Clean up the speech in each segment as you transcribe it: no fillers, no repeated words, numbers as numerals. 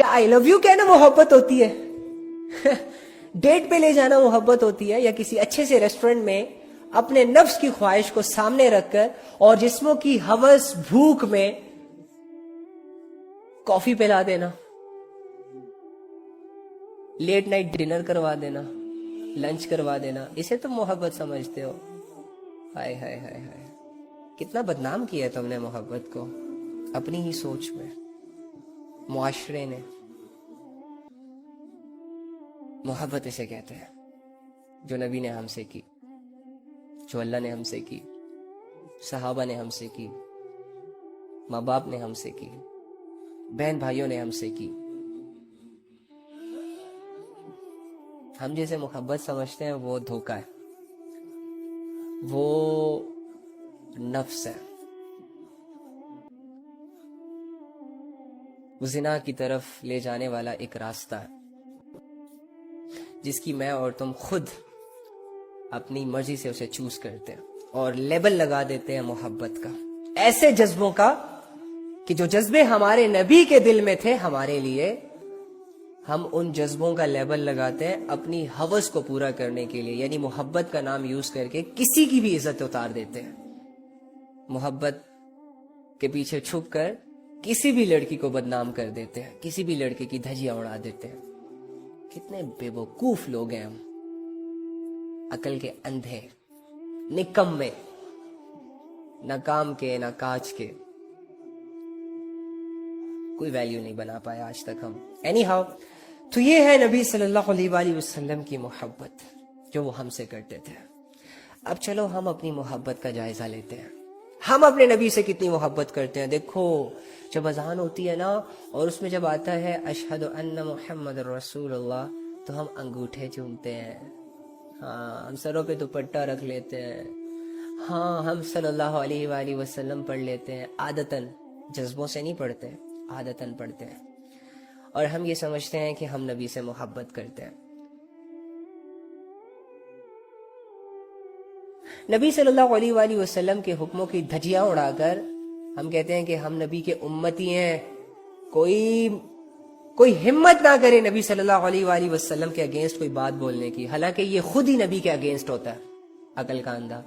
کیا آئی love you کہنا محبت ہوتی ہے؟ ڈیٹ پہ لے جانا محبت ہوتی ہے؟ یا کسی اچھے سے ریسٹورنٹ میں اپنے نفس کی خواہش کو سامنے رکھ کر اور جسموں کی ہوس بھوک میں کافی پلا دینا، لیٹ نائٹ ڈنر کروا دینا، لنچ کروا دینا، اسے تم محبت سمجھتے ہو؟ ہائے ہائے ہائے ہائے، کتنا بدنام کیا ہے تم نے محبت کو اپنی ہی سوچ میں، معاشرے نے۔ محبت اسے کہتے ہیں جو نبی نے ہم سے کی، جو اللہ نے ہم سے کی، صحابہ نے ہم سے کی، ماں باپ نے ہم سے کی، بہن بھائیوں نے ہم سے کی۔ ہم جیسے محبت سمجھتے ہیں وہ دھوکہ ہے، وہ نفس ہے، وہ زنا کی طرف لے جانے والا ایک راستہ ہے جس کی میں اور تم خود اپنی مرضی سے اسے چوز کرتے ہیں اور لیبل لگا دیتے ہیں محبت کا، ایسے جذبوں کا کہ جو جذبے ہمارے نبی کے دل میں تھے ہمارے لیے، ہم ان جذبوں کا لیبل لگاتے ہیں اپنی ہوس کو پورا کرنے کے لیے، یعنی محبت کا نام یوز کر کے کسی کی بھی عزت اتار دیتے ہیں، محبت کے پیچھے چھپ کر کسی بھی لڑکی کو بدنام کر دیتے ہیں، کسی بھی لڑکی کی دھجیاں اڑا دیتے ہیں۔ کتنے بے وقوف لوگ ہیں ہم، عقل کے اندھے، نکمے، نہ کام کے نہ کاج کے، کوئی ویلیو نہیں بنا پایا آج تک ہم۔ اینی ہاؤ، تو یہ ہے نبی صلی اللہ علیہ وآلہ وسلم کی محبت جو وہ ہم سے کرتے تھے۔ اب چلو ہم اپنی محبت کا جائزہ لیتے ہیں، ہم اپنے نبی سے کتنی محبت کرتے ہیں۔ دیکھو جب اذان ہوتی ہے نا اور اس میں جب آتا ہے اشہد ان محمد رسول اللہ، تو ہم انگوٹھے چومتے ہیں، ہاں ہم سروں پہ دوپٹہ رکھ لیتے ہیں، ہاں ہم صلی اللہ علیہ وآلہ وسلم پڑھ لیتے ہیں، عادتاً، جذبوں سے نہیں پڑھتے، عادتاً پڑھتے ہیں، اور ہم یہ سمجھتے ہیں کہ ہم نبی سے محبت کرتے ہیں۔ نبی صلی اللہ علیہ وآلہ وسلم کے حکموں کی دھجیاں اڑا کر ہم کہتے ہیں کہ ہم نبی کے امتی ہیں، کوئی ہمت نہ کرے نبی صلی اللہ علیہ وآلہ وسلم کے اگینسٹ کوئی بات بولنے کی، حالانکہ یہ خود ہی نبی کے اگینسٹ ہوتا ہے، عقل کا اندھا۔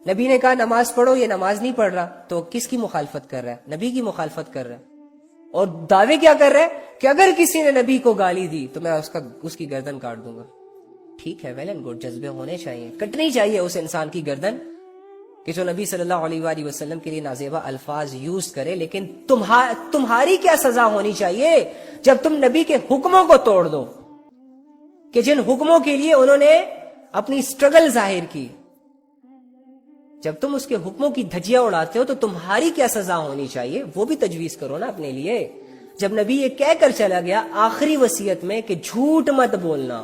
نبی نے کہا نماز پڑھو، یہ نماز نہیں پڑھ رہا، تو کس کی مخالفت کر رہا ہے؟ نبی کی مخالفت کر رہا ہے، اور دعوے کیا کر رہا ہے کہ اگر کسی نے نبی کو گالی دی تو میں اس کی گردن کاٹ دوں گا۔ ٹھیک ہے، ویل اینڈ گڈ، جذبے ہونے چاہیے، کٹنی چاہیے اس انسان کی گردن کہ جو نبی صلی اللہ علیہ وآلہ وسلم کے لیے نازیبا الفاظ یوز کرے، لیکن تمہاری کیا سزا ہونی چاہیے جب تم نبی کے حکموں کو توڑ دو، کہ جن حکموں کے لیے انہوں نے اپنی سٹرگل ظاہر کی، جب تم اس کے حکموں کی دھجیاں اڑاتے ہو تو تمہاری کیا سزا ہونی چاہیے وہ بھی تجویز کرو نا اپنے لیے۔ جب نبی یہ کہہ کر چلا گیا آخری وصیت میں کہ جھوٹ مت بولنا،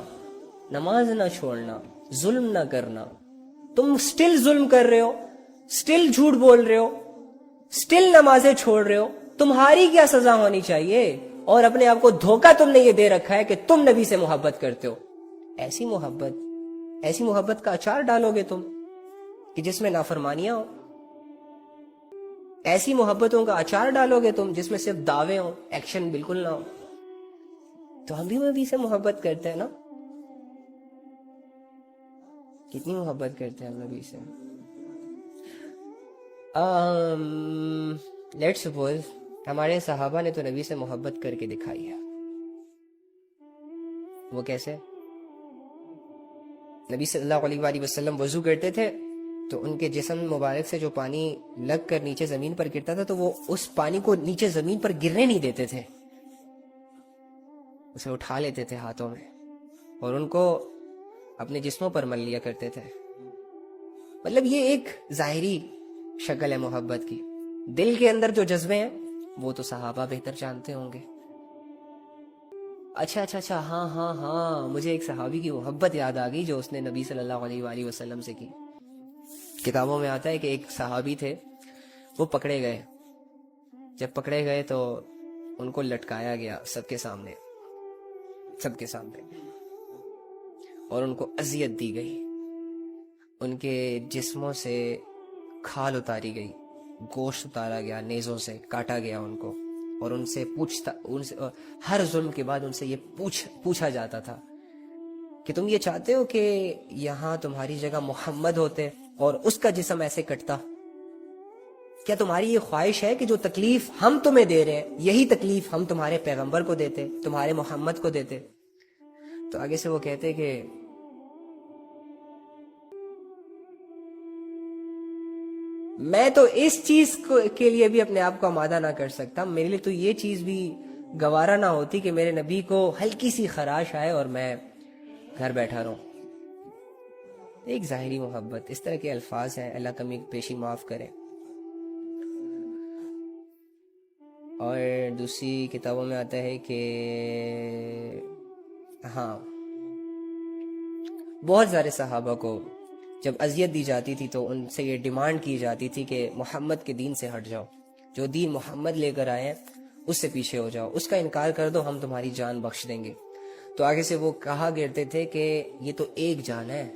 نماز نہ چھوڑنا، ظلم نہ کرنا، تم سٹل ظلم کر رہے ہو، سٹل جھوٹ بول رہے ہو، سٹل نمازیں چھوڑ رہے ہو، تمہاری کیا سزا ہونی چاہیے؟ اور اپنے آپ کو دھوکہ تم نے یہ دے رکھا ہے کہ تم نبی سے محبت کرتے ہو۔ ایسی محبت کا اچار ڈالو گے تم کہ جس میں نافرمانیاں ہو، ایسی محبتوں کا اچار ڈالو گے تم جس میں صرف دعوے ہوں، ایکشن بالکل نہ ہو۔ تو ہم بھی نبی سے محبت کرتے ہیں نا، کتنی محبت کرتے ہیں ہم نبی سے۔ لیٹس سپوز ہمارے صحابہ نے تو نبی سے محبت کر کے دکھائی ہے، وہ کیسے؟ نبی صلی اللہ علیہ وآلہ وسلم وضو کرتے تھے تو ان کے جسم مبارک سے جو پانی لگ کر نیچے زمین پر گرتا تھا تو وہ اس پانی کو نیچے زمین پر گرنے نہیں دیتے تھے، اسے اٹھا لیتے تھے ہاتھوں میں اور ان کو اپنے جسموں پر مل لیا کرتے تھے۔ مطلب یہ ایک ظاہری شکل ہے محبت کی، دل کے اندر جو جذبے ہیں وہ تو صحابہ بہتر جانتے ہوں گے۔ اچھا، ہاں مجھے ایک صحابی کی محبت یاد آ گئی جو اس نے نبی صلی اللہ علیہ وآلہ وسلم سے کی۔ کتابوں میں آتا ہے کہ ایک صحابی تھے، وہ پکڑے گئے، جب پکڑے گئے تو ان کو لٹکایا گیا سب کے سامنے اور ان کو اذیت دی گئی، ان کے جسموں سے کھال اتاری گئی، گوشت اتارا گیا، نیزوں سے کاٹا گیا ان کو، اور ان سے ہر ظلم کے بعد ان سے یہ پوچھا جاتا تھا کہ تم یہ چاہتے ہو کہ یہاں تمہاری جگہ محمد ہوتے اور اس کا جسم ایسے کٹتا؟ کیا تمہاری یہ خواہش ہے کہ جو تکلیف ہم تمہیں دے رہے ہیں یہی تکلیف ہم تمہارے پیغمبر کو دیتے، تمہارے محمد کو دیتے؟ تو آگے سے وہ کہتے کہ میں تو اس چیز کے لیے بھی اپنے آپ کو آمادہ نہ کر سکتا، میرے لیے تو یہ چیز بھی گوارا نہ ہوتی کہ میرے نبی کو ہلکی سی خراش آئے اور میں گھر بیٹھا رہوں۔ ایک ظاہری محبت، اس طرح کے الفاظ ہیں، اللہ کمی پیشی معاف کرے۔ اور دوسری کتابوں میں آتا ہے کہ ہاں بہت سارے صحابہ کو جب اذیت دی جاتی تھی تو ان سے یہ ڈیمانڈ کی جاتی تھی کہ محمد کے دین سے ہٹ جاؤ، جو دین محمد لے کر آئے ہیں اس سے پیچھے ہو جاؤ، اس کا انکار کر دو، ہم تمہاری جان بخش دیں گے۔ تو آگے سے وہ کہا کرتے تھے کہ یہ تو ایک جان ہے،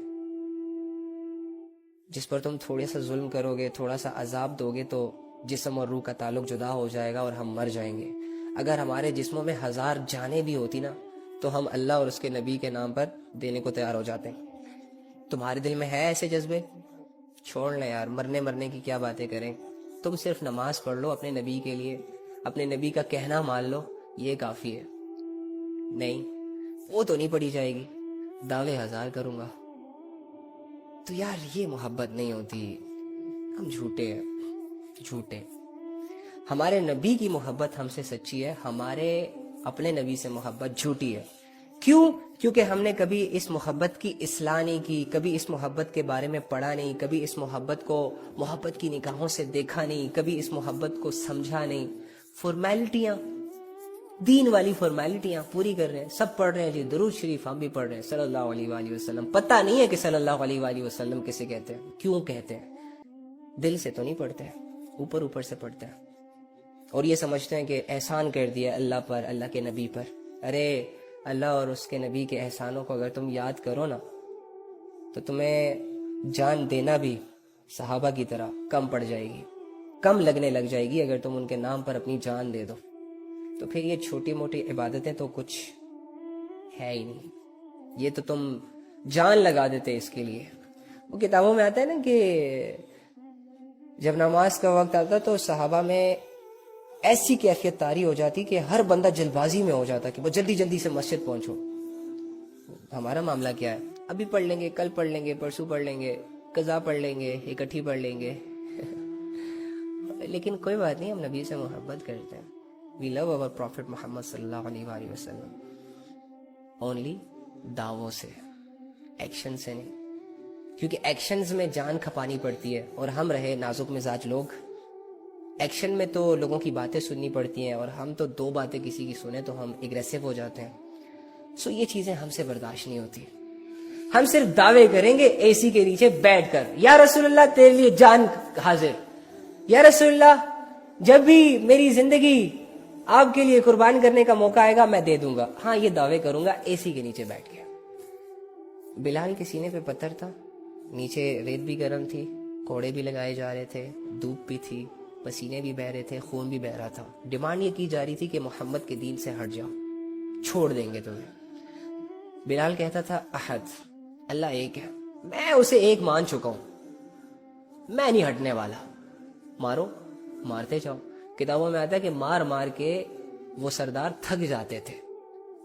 جس پر تم تھوڑا سا ظلم کرو گے، تھوڑا سا عذاب دو گے تو جسم اور روح کا تعلق جدا ہو جائے گا اور ہم مر جائیں گے۔ اگر ہمارے جسموں میں 1000 جانیں بھی ہوتی نا تو ہم اللہ اور اس کے نبی کے نام پر دینے کو تیار ہو جاتے ہیں۔ تمہارے دل میں ہے ایسے جذبے؟ چھوڑ لیں یار، مرنے کی کیا باتیں کریں، تم صرف نماز پڑھ لو اپنے نبی کے لیے، اپنے نبی کا کہنا مان لو، یہ کافی ہے۔ نہیں وہ تو نہیں پڑھی جائے گی، دعوے 1000 کروں گا، تو یار یہ محبت نہیں ہوتی، ہم جھوٹے ہیں، جھوٹے۔ ہمارے نبی کی محبت ہم سے سچی ہے، ہمارے اپنے نبی سے محبت جھوٹی ہے۔ کیوں؟ کیونکہ ہم نے کبھی اس محبت کی اصلاح نہیں کی، کبھی اس محبت کے بارے میں پڑھا نہیں، کبھی اس محبت کو محبت کی نگاہوں سے دیکھا نہیں، کبھی اس محبت کو سمجھا نہیں۔ فارمیلٹیاں، دین والی فارمیلٹیاں پوری کر رہے ہیں، سب پڑھ رہے ہیں جی، درود شریف ہم بھی پڑھ رہے ہیں، صلی اللہ علیہ وآلہ وسلم، پتہ نہیں ہے کہ صلی اللہ علیہ وآلہ وسلم کسے کہتے ہیں، کیوں کہتے ہیں، دل سے تو نہیں پڑھتے ہیں، اوپر سے پڑھتے ہیں، اور یہ سمجھتے ہیں کہ احسان کر دیا اللہ پر، اللہ کے نبی پر۔ ارے اللہ اور اس کے نبی کے احسانوں کو اگر تم یاد کرو نا تو تمہیں جان دینا بھی صحابہ کی طرح کم پڑ جائے گی، کم لگنے لگ جائے گی اگر تم ان کے نام پر اپنی جان دے دو۔ تو پھر یہ چھوٹی موٹی عبادتیں تو کچھ ہے ہی نہیں، یہ تو تم جان لگا دیتے اس کے لیے۔ وہ کتابوں میں آتا ہے نا کہ جب نماز کا وقت آتا تو صحابہ میں ایسی کیفیت طاری ہو جاتی کہ ہر بندہ جلد بازی میں ہو جاتا کہ وہ جلدی جلدی سے مسجد پہنچو۔ ہمارا معاملہ کیا ہے؟ ابھی پڑھ لیں گے، کل پڑھ لیں گے، پرسوں پڑھ لیں گے، قضا پڑھ لیں گے، اکٹھی پڑھ لیں گے لیکن کوئی بات نہیں، ہم نبی سے محبت کرتے ہیں۔ We love our Prophet Muhammad صلی اللہ علیہ وآلہ وسلم، اونلی دعووں سے، ایکشن سے نہیں، کیونکہ ایکشنز میں جان کھپانی پڑتی ہے، اور ہم رہے نازک مزاج لوگ، ایکشن میں تو لوگوں کی باتیں سننی پڑتی ہیں، اور ہم تو 2 باتیں کسی کی سنیں تو ہم اگریسو ہو جاتے ہیں۔ سو یہ چیزیں ہم سے برداشت نہیں ہوتی، ہم صرف دعوے کریں گے اے سی کے نیچے بیٹھ کر، یا رسول اللہ تیرے لیے جان حاضر، یا رسول اللہ جب بھی میری زندگی آپ کے لیے قربان کرنے کا موقع آئے گا میں دے دوں گا۔ ہاں یہ دعوے کروں گا اے سی کے نیچے بیٹھ کے۔ بلال کے سینے پہ پتھر تھا، نیچے ریت بھی گرم تھی، کوڑے بھی لگائے جا رہے تھے، دھوپ بھی تھی، پسینے بھی بہ رہے تھے، خون بھی بہ رہا تھا، ڈیمانڈ یہ کی جا رہی تھی کہ محمد کے دین سے ہٹ جاؤ، چھوڑ دیں گے تمہیں۔ بلال کہتا تھا احد، اللہ ایک ہے، میں اسے ایک مان چکا ہوں، میں نہیں ہٹنے والا، مارو، مارتے جاؤ۔ کتابوں میں آتا ہے کہ مار مار کے وہ سردار تھک جاتے تھے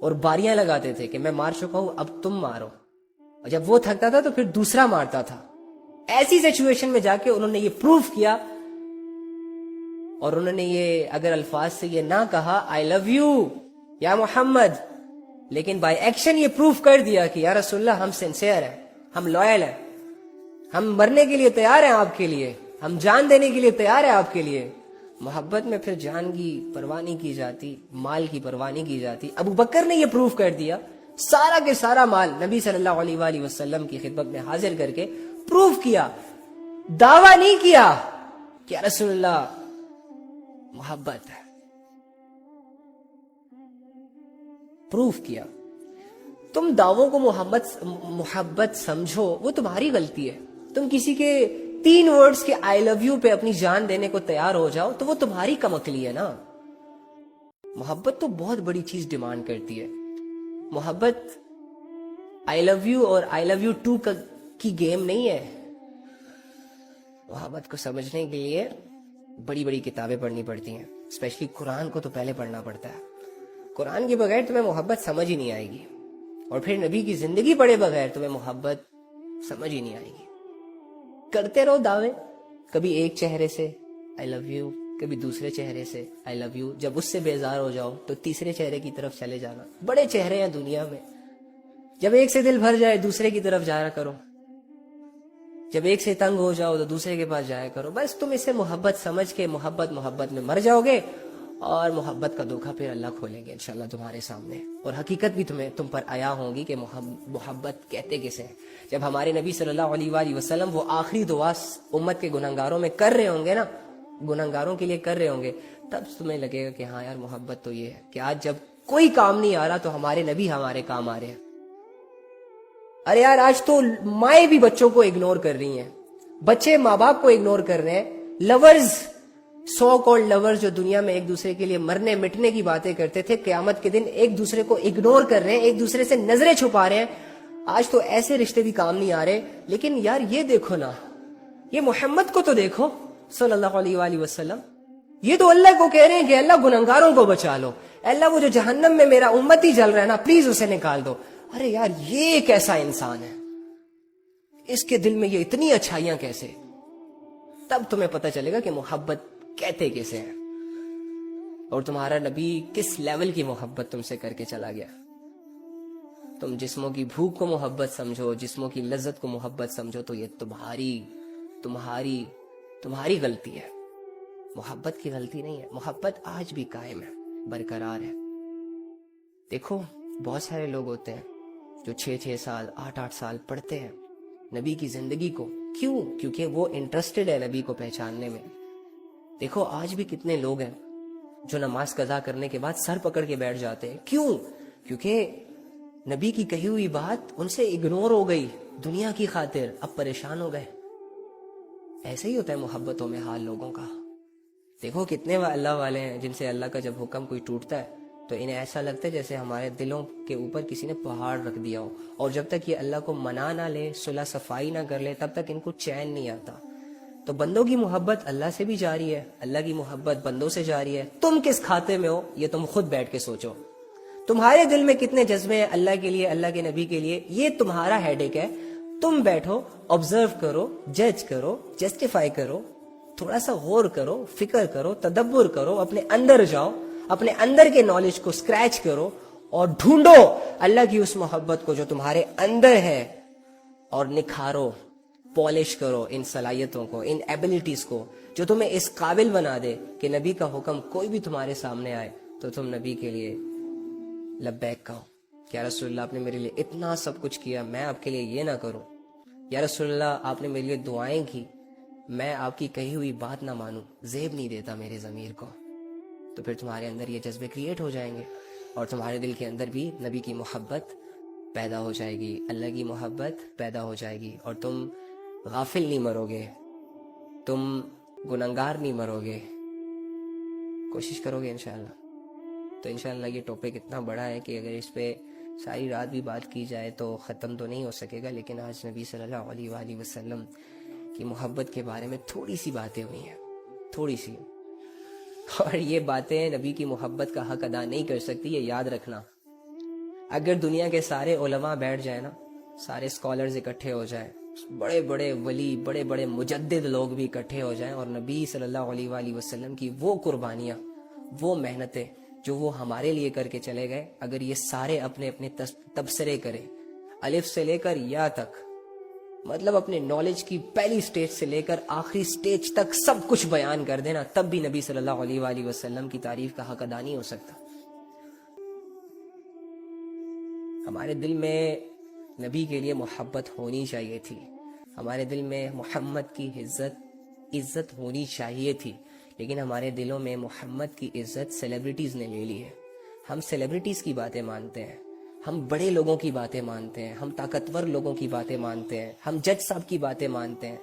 اور باریاں لگاتے تھے کہ میں مار چکا ہوں اب تم مارو، اور جب وہ تھکتا تھا تو پھر دوسرا مارتا تھا۔ ایسی سچویشن میں جا کے انہوں نے یہ پروف کیا، اور انہوں نے یہ اگر الفاظ سے یہ نہ کہا آئی لو یو یا محمد، لیکن بائی ایکشن یہ پروف کر دیا کہ یا رسول اللہ ہم سنسیئر ہیں، ہم لویل ہیں، ہم مرنے کے لیے تیار ہیں آپ کے لیے، ہم جان دینے کے لیے تیار ہیں آپ کے لیے۔ محبت میں پھر جان کی پرواہ نہیں کی جاتی، مال کی پرواہ نہیں کی جاتی۔ ابو بکر نے یہ پروف کر دیا، سارا کے سارا مال نبی صلی اللہ علیہ وآلہ وسلم کی خدمت میں حاضر کر کے پروف کیا، دعویٰ نہیں کیا کہ یا رسول اللہ محبت ہے، پروف کیا۔ تم دعووں کو محبت سمجھو، وہ تمہاری غلطی ہے۔ تم کسی کے 3 ورڈز کے آئی لو یو پہ اپنی جان دینے کو تیار ہو جاؤ تو وہ تمہاری کم عقلی ہے نا۔ محبت تو بہت بڑی چیز ڈیمانڈ کرتی ہے. محبت آئی لو یو اور آئی لو یو ٹو کی گیم نہیں ہے. محبت کو سمجھنے کے لیے بڑی بڑی کتابیں پڑھنی پڑتی ہیں, اسپیشلی قرآن کو تو پہلے پڑھنا پڑتا ہے. قرآن کے بغیر تمہیں محبت سمجھ ہی نہیں آئے گی, اور پھر نبی کی زندگی پڑھے بغیر تمہیں محبت سمجھ ہی نہیں آئے گی. کرتے رہو دعوے, کبھی ایک چہرے سے آئی لو یو, کبھی دوسرے چہرے سے آئی لو یو. جب اس سے بیزار ہو جاؤ تو تیسرے چہرے کی طرف چلے جانا. بڑے چہرے ہیں دنیا میں, جب ایک سے دل بھر جائے دوسرے کی طرف جایا کرو, جب ایک سے تنگ ہو جاؤ تو دوسرے کے پاس جایا کرو. بس تم اسے محبت سمجھ کے محبت میں مر جاؤ گے, اور محبت کا دھوکہ پھر اللہ کھولیں گے انشاءاللہ تمہارے سامنے, اور حقیقت بھی تم پر عیا ہوں گی کہ محبت کہتے کسے ہیں. جب ہمارے نبی صلی اللہ علیہ وآلہ وسلم وہ آخری دعا امت کے گنہگاروں میں کر رہے ہوں گے نا, گنہگاروں کے لیے کر رہے ہوں گے, تب تمہیں لگے گا کہ ہاں یار محبت تو یہ ہے کہ آج جب کوئی کام نہیں آ رہا تو ہمارے نبی ہمارے کام آ رہے ہیں. ارے یار آج تو مائیں بھی بچوں کو اگنور کر رہی ہیں, بچے ماں باپ کو اگنور کر رہے ہیں. لورز, سو کالڈ لورز جو دنیا میں ایک دوسرے کے لیے مرنے مٹنے کی باتیں کرتے تھے, قیامت کے دن ایک دوسرے کو اگنور کر رہے ہیں, ایک دوسرے سے نظریں چھپا رہے ہیں. آج تو ایسے رشتے بھی کام نہیں آ رہے. لیکن یار یہ دیکھو نا, یہ محمد کو تو دیکھو صلی اللہ علیہ وآلہ وسلم, یہ تو اللہ کو کہہ رہے ہیں کہ اللہ گنہگاروں کو بچا لو, اللہ وہ جو جہنم میں میرا امتی جل رہا ہے نا پلیز اسے نکال دو. ارے یار یہ ایک ایسا انسان ہے, اس کے دل میں یہ اتنی اچھائیاں کیسے؟ تب تمہیں پتہ چلے گا کہ محبت کہتے کیسے ہیں, اور تمہارا نبی کس لیول کی محبت تم سے کر کے چلا گیا. تم جسموں کی بھوک کو محبت سمجھو, جسموں کی لذت کو محبت سمجھو, تو یہ تمہاری غلطی ہے, محبت کی غلطی نہیں ہے. محبت آج بھی قائم ہے, برقرار ہے. دیکھو بہت سارے لوگ ہوتے ہیں جو 6 سال 8 سال پڑھتے ہیں نبی کی زندگی کو. کیوں؟ کیونکہ وہ انٹرسٹڈ ہے نبی کو پہچاننے میں. دیکھو آج بھی کتنے لوگ ہیں جو نماز قضا کرنے کے بعد سر پکڑ کے بیٹھ جاتے ہیں. کیوں؟ کیونکہ نبی کی کہی ہوئی بات ان سے اگنور ہو گئی دنیا کی خاطر, اب پریشان ہو گئے. ایسے ہی ہوتا ہے محبتوں میں حال لوگوں کا. دیکھو کتنے اللہ والے ہیں جن سے اللہ کا جب حکم کوئی ٹوٹتا ہے تو انہیں ایسا لگتا ہے جیسے ہمارے دلوں کے اوپر کسی نے پہاڑ رکھ دیا ہو, اور جب تک یہ اللہ کو منا نہ لے, صلح صفائی نہ کر لے, تب تک ان کو چین نہیں آتا. تو بندوں کی محبت اللہ سے بھی جاری ہے, اللہ کی محبت بندوں سے جاری ہے. تم کس کھاتے میں ہو یہ تم خود بیٹھ کے سوچو. تمہارے دل میں کتنے جذبے ہیں اللہ کے لیے, اللہ کے نبی کے لیے, یہ تمہارا ہیڈیک ہے. تم بیٹھو, آبزرو کرو, جج کرو, جسٹیفائی کرو, تھوڑا سا غور کرو, فکر کرو, تدبر کرو, اپنے اندر جاؤ, اپنے اندر کے نالج کو سکریچ کرو اور ڈھونڈو اللہ کی اس محبت کو جو تمہارے اندر ہے, اور نکھارو, پالش کرو ان صلاحیتوں کو, ان ایبلٹیز کو جو تمہیں اس قابل بنا دے کہ نبی کا حکم کوئی بھی تمہارے سامنے آئے تو تم نبی کے لیے لبیک کہو. یا رسول اللہ آپ نے میرے لیے اتنا سب کچھ کیا, میں آپ کے لیے یہ نہ کروں. یا رسول اللہ آپ نے میرے لیے دعائیں کی, میں آپ کی کہی ہوئی بات نہ مانوں, زیب نہیں دیتا میرے ضمیر کو. تو پھر تمہارے اندر یہ جذبے کریٹ ہو جائیں گے, اور تمہارے دل کے اندر بھی نبی کی محبت پیدا ہو جائے گی, اللہ کی محبت پیدا ہو جائے گی, اور تم غافل نہیں مرو گے, تم گنہگار نہیں مرو گے. کوشش کرو گے انشاءاللہ. تو انشاءاللہ یہ ٹاپک اتنا بڑا ہے کہ اگر اس پہ ساری رات بھی بات کی جائے تو ختم تو نہیں ہو سکے گا. لیکن آج نبی صلی اللہ علیہ وآلہ وسلم کی محبت کے بارے میں تھوڑی سی باتیں ہوئی ہیں, تھوڑی سی, اور یہ باتیں نبی کی محبت کا حق ادا نہیں کر سکتی, یہ یاد رکھنا. اگر دنیا کے سارے علماء بیٹھ جائیں نا, سارے اسکالرز اکٹھے ہو جائیں, بڑے بڑے ولی, بڑے بڑے مجدد لوگ بھی اکٹھے ہو جائیں, اور نبی صلی اللہ علیہ وآلہ وسلم کی وہ قربانیاں, وہ محنتیں جو وہ ہمارے لیے کر کے چلے گئے, اگر یہ سارے اپنے اپنے تبصرے کریں, الف سے لے کر یا تک, مطلب اپنے نالج کی پہلی سٹیج سے لے کر آخری سٹیج تک سب کچھ بیان کر دینا, تب بھی نبی صلی اللہ علیہ وآلہ وسلم کی تعریف کا حق ادا نہیں ہو سکتا. ہمارے دل میں نبی کے لیے محبت ہونی چاہیے تھی, ہمارے دل میں محمد کی عزت ہونی چاہیے تھی. لیکن ہمارے دلوں میں محمد کی عزت سیلیبریٹیز نے لے لی ہے. ہم سیلیبریٹیز کی باتیں مانتے ہیں, ہم بڑے لوگوں کی باتیں مانتے ہیں, ہم طاقتور لوگوں کی باتیں مانتے ہیں, ہم جج صاحب کی باتیں مانتے ہیں,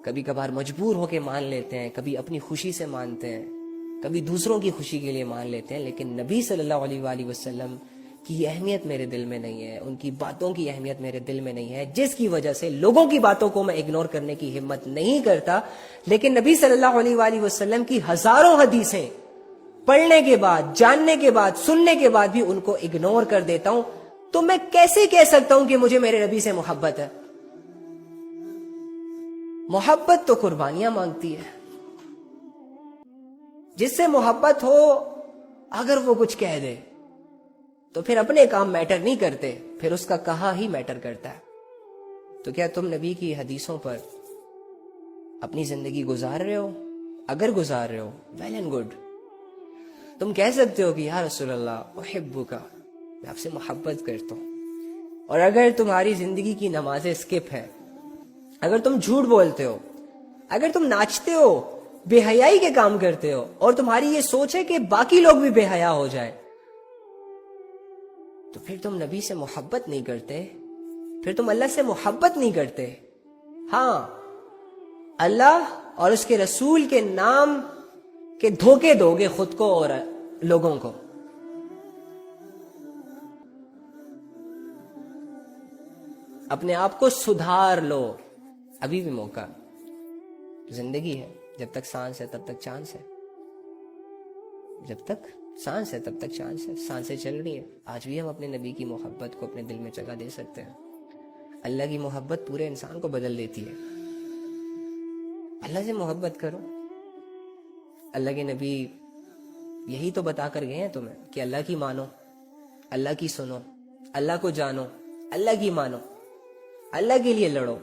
کبھی کبھار مجبور ہو کے مان لیتے ہیں, کبھی اپنی خوشی سے مانتے ہیں. کبھی دوسروں کی خوشی کے لیے مان لیتے ہیں، لیکن نبی صلی اللہ علیہ وآلہ وسلم کی اہمیت میرے دل میں نہیں ہے، ان کی باتوں کی اہمیت میرے دل میں نہیں ہے، جس کی وجہ سے لوگوں کی باتوں کو میں اگنور کرنے کی ہمت نہیں کرتا، لیکن نبی صلی اللہ علیہ وآلہ وسلم کی ہزاروں حدیثیں پڑھنے کے بعد، جاننے کے بعد، سننے کے بعد بھی ان کو اگنور کر دیتا ہوں، تو میں کیسے کہہ سکتا ہوں کہ مجھے میرے نبی سے محبت ہے؟ محبت تو قربانیاں مانگتی ہے۔ جس سے محبت ہو، اگر وہ کچھ کہہ دے تو پھر اپنے کام میٹر نہیں کرتے، پھر اس کا کہا ہی میٹر کرتا ہے۔ تو کیا تم نبی کی حدیثوں پر اپنی زندگی گزار رہے ہو؟ اگر گزار رہے ہو، ویل اینڈ گڈ، تم کہہ سکتے ہو کہ یا رسول اللہ احبک، میں آپ سے محبت کرتا ہوں۔ اور اگر تمہاری زندگی کی نمازیں اسکپ ہیں، اگر تم جھوٹ بولتے ہو، اگر تم ناچتے ہو، بے حیائی کے کام کرتے ہو، اور تمہاری یہ سوچ ہے کہ باقی لوگ بھی بے حیا ہو جائیں، تو پھر تم نبی سے محبت نہیں کرتے، پھر تم اللہ سے محبت نہیں کرتے۔ ہاں، اللہ اور اس کے رسول کے نام کے دھوکے دو گے خود کو اور لوگوں کو۔ اپنے آپ کو سدھار لو، ابھی بھی موقع، زندگی ہے، جب تک سانس ہے تب تک چانس ہے، جب تک سانس ہے تب تک چانس ہے، سانسیں چل رہی ہیں، آج بھی ہم اپنے نبی کی محبت کو اپنے دل میں جگہ دے سکتے ہیں۔ اللہ کی محبت پورے انسان کو بدل دیتی ہے۔ اللہ سے محبت کرو۔ اللہ کے نبی یہی تو بتا کر گئے ہیں تمہیں کہ اللہ کی مانو، اللہ کی سنو، اللہ کو جانو، اللہ کی مانو، اللہ کے لیے لڑو،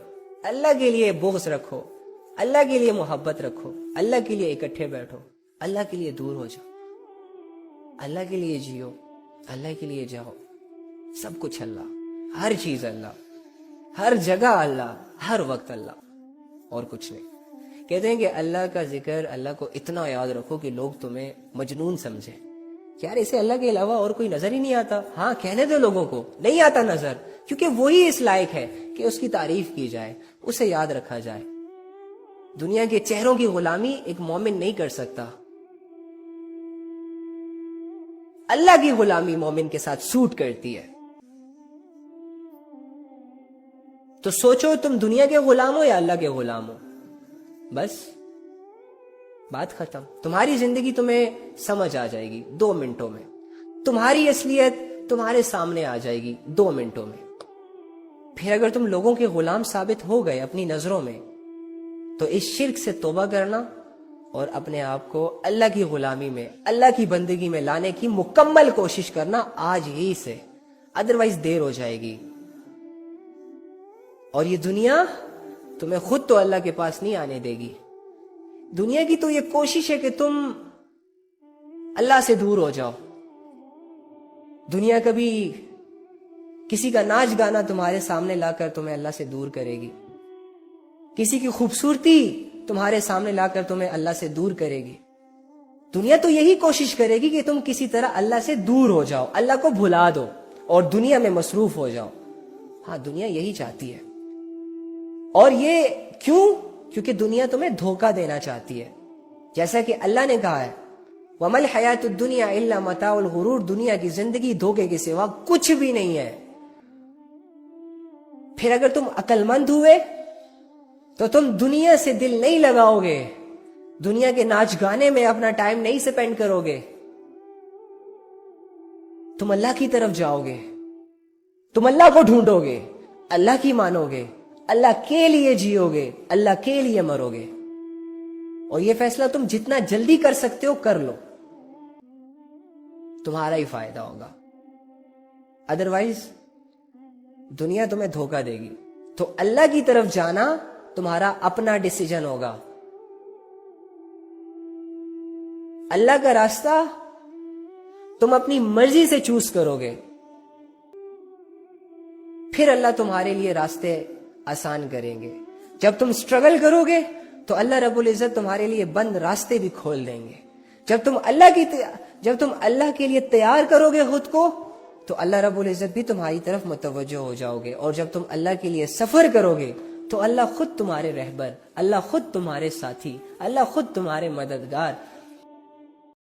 اللہ کے لیے بغض رکھو، اللہ کے لیے محبت رکھو، اللہ کے لیے اکٹھے بیٹھو، اللہ کے لیے دور ہو جاؤ، اللہ کے لیے جیو، اللہ کے لیے جاؤ۔ سب کچھ اللہ، ہر چیز اللہ، ہر جگہ اللہ، ہر وقت اللہ، اور کچھ نہیں۔ کہتے ہیں کہ اللہ کا ذکر، اللہ کو اتنا یاد رکھو کہ لوگ تمہیں مجنون سمجھیں، یار اسے اللہ کے علاوہ اور کوئی نظر ہی نہیں آتا۔ ہاں، کہنے دو لوگوں کو نہیں آتا نظر، کیونکہ وہی اس لائق ہے کہ اس کی تعریف کی جائے، اسے یاد رکھا جائے۔ دنیا کے چہروں کی غلامی ایک مومن نہیں کر سکتا، اللہ کی غلامی مومن کے ساتھ سوٹ کرتی ہے۔ تو سوچو تم دنیا کے غلام ہو یا اللہ کے غلام ہو، بس بات ختم۔ تمہاری زندگی تمہیں سمجھ آ جائے گی 2 منٹوں میں، تمہاری اصلیت تمہارے سامنے آ جائے گی 2 منٹوں میں۔ پھر اگر تم لوگوں کے غلام ثابت ہو گئے اپنی نظروں میں، تو اس شرک سے توبہ کرنا اور اپنے آپ کو اللہ کی غلامی میں، اللہ کی بندگی میں لانے کی مکمل کوشش کرنا آج ہی سے، ادروائز دیر ہو جائے گی۔ اور یہ دنیا تمہیں خود تو اللہ کے پاس نہیں آنے دے گی۔ دنیا کی تو یہ کوشش ہے کہ تم اللہ سے دور ہو جاؤ۔ دنیا کبھی کسی کا ناچ گانا تمہارے سامنے لا کر تمہیں اللہ سے دور کرے گی، کسی کی خوبصورتی تمہارے سامنے لا کر تمہیں اللہ سے دور کرے گی۔ دنیا تو یہی کوشش کرے گی کہ تم کسی طرح اللہ سے دور ہو جاؤ، اللہ کو بھلا دو اور دنیا میں مصروف ہو جاؤ۔ ہاں، دنیا یہی چاہتی ہے۔ اور یہ کیوں؟ کیونکہ دنیا تمہیں دھوکہ دینا چاہتی ہے، جیسا کہ اللہ نے کہا ہے وَمَا الْحَيَاةُ الدُّنْيَا إِلَّا مَتَاعُ الْغُرُورِ، دنیا کی زندگی دھوکے کے سوا کچھ بھی نہیں ہے۔ پھر اگر تم عقل مند ہوئے تو تم دنیا سے دل نہیں لگاؤ گے، دنیا کے ناچ گانے میں اپنا ٹائم نہیں سپینڈ کرو گے، تم اللہ کی طرف جاؤ گے، تم اللہ کو ڈھونڈو گے، اللہ کی مانو گے، اللہ کے لیے جیو گے، اللہ کے لیے مرو گے۔ اور یہ فیصلہ تم جتنا جلدی کر سکتے ہو کر لو، تمہارا ہی فائدہ ہوگا۔ ادروائز دنیا تمہیں دھوکہ دے گی۔ تو اللہ کی طرف جانا تمہارا اپنا ڈیسیجن ہوگا۔ اللہ کا راستہ تم اپنی مرضی سے چوز کرو گے، پھر اللہ تمہارے لیے راستے آسان کریں گے۔ جب تم سٹرگل کرو گے تو اللہ رب العزت تمہارے لیے بند راستے بھی کھول دیں گے۔ جب تم اللہ کے لیے تیار کرو گے خود کو تو اللہ رب العزت بھی تمہاری طرف متوجہ ہو جاؤ گے۔ اور جب تم اللہ کے لیے سفر کرو گے تو اللہ خود تمہارے رہبر، اللہ خود تمہارے ساتھی، اللہ خود تمہارے مددگار،